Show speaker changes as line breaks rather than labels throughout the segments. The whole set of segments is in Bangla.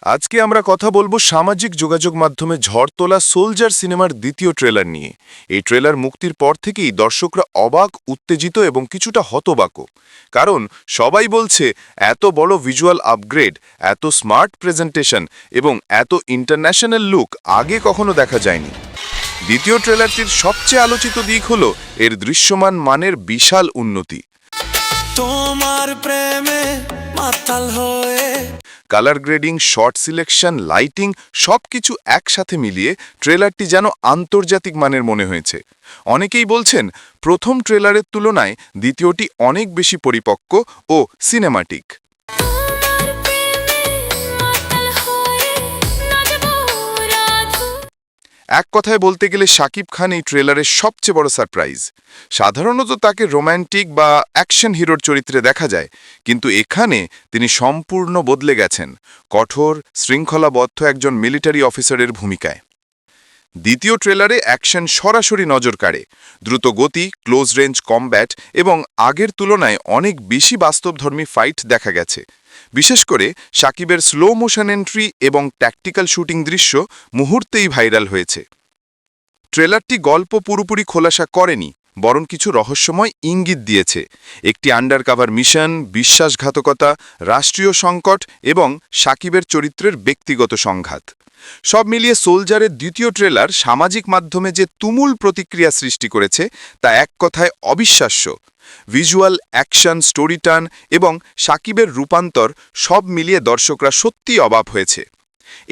আজকে আমরা কথা বলবো সামাজিক যোগাযোগ মাধ্যমে ঝড় তোলা সোলজার সিনেমার দ্বিতীয় ট্রেলার নিয়ে। এই ট্রেলার মুক্তির পর থেকেই দর্শকরা অবাক, উত্তেজিত এবং কিছুটা হতবাক। কারণ সবাই বলছে এত বড় ভিজুয়াল আপগ্রেড, এত স্মার্ট প্রেজেন্টেশন এবং এত ইন্টারন্যাশনাল লুক আগে কখনো দেখা যায়নি। দ্বিতীয় ট্রেলারটির সবচেয়ে আলোচিত দিক হল এর দৃশ্যমান মানের বিশাল উন্নতি।
তোমার প্রেমে মাতাল হয়ে
colour grading, short selection, lighting সবকিছু একসাথে মিলিয়ে ট্রেলারটি যেন আন্তর্জাতিক মানের মনে হয়েছে। অনেকেই বলছেন প্রথম ট্রেলারের তুলনায় দ্বিতীয়টি অনেক বেশি পরিপক্ক ও সিনেমাটিক। এক কথায় বলতে গেলে শাকিব খান এই ট্রেলারের সবচেয়ে বড় সারপ্রাইজ। সাধারণত তাকে রোম্যান্টিক বা অ্যাকশন হিরোর চরিত্রে দেখা যায়, কিন্তু এখানে তিনি সম্পূর্ণ বদলে গেছেন, কঠোর, শৃঙ্খলাবদ্ধ একজন মিলিটারি অফিসারের ভূমিকায়। দ্বিতীয় ট্রেলারে অ্যাকশন সরাসরি নজর কাড়ে, দ্রুত গতি, ক্লোজ রেঞ্জ কমব্যাট এবং আগের তুলনায় অনেক বেশি বাস্তবধর্মী ফাইট দেখা গেছে। বিশেষ করে শাকিবের স্লো মোশন এন্ট্রি এবং ট্যাকটিক্যাল শুটিং দৃশ্য মুহূর্তেই ভাইরাল হয়েছে। ট্রেলারটি গল্প পুরোপুরি খোলাসা করেনি, বরং কিছু রহস্যময় ইঙ্গিত দিয়েছে। একটি আন্ডারকভার মিশন, বিশ্বাসঘাতকতা, রাষ্ট্রীয় সংকট এবং শাকিবের চরিত্রের ব্যক্তিগত সংঘাত সব মিলিয়ে সোলজারের দ্বিতীয় ট্রেলার সামাজিক মাধ্যমে যে তুমুল প্রতিক্রিয়া সৃষ্টি করেছে তা এক কথায় অবিশ্বাস্য। ভিজুয়াল, অ্যাকশন, স্টোরি টার্ন এবং শাকিবের রূপান্তর সব মিলিয়ে দর্শকরা সত্যিই অবাক হয়েছে।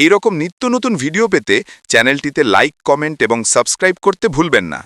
এইরকম নিত্য নতুন ভিডিও পেতে চ্যানেলটিতে লাইক, কমেন্ট এবং সাবস্ক্রাইব করতে ভুলবেন না।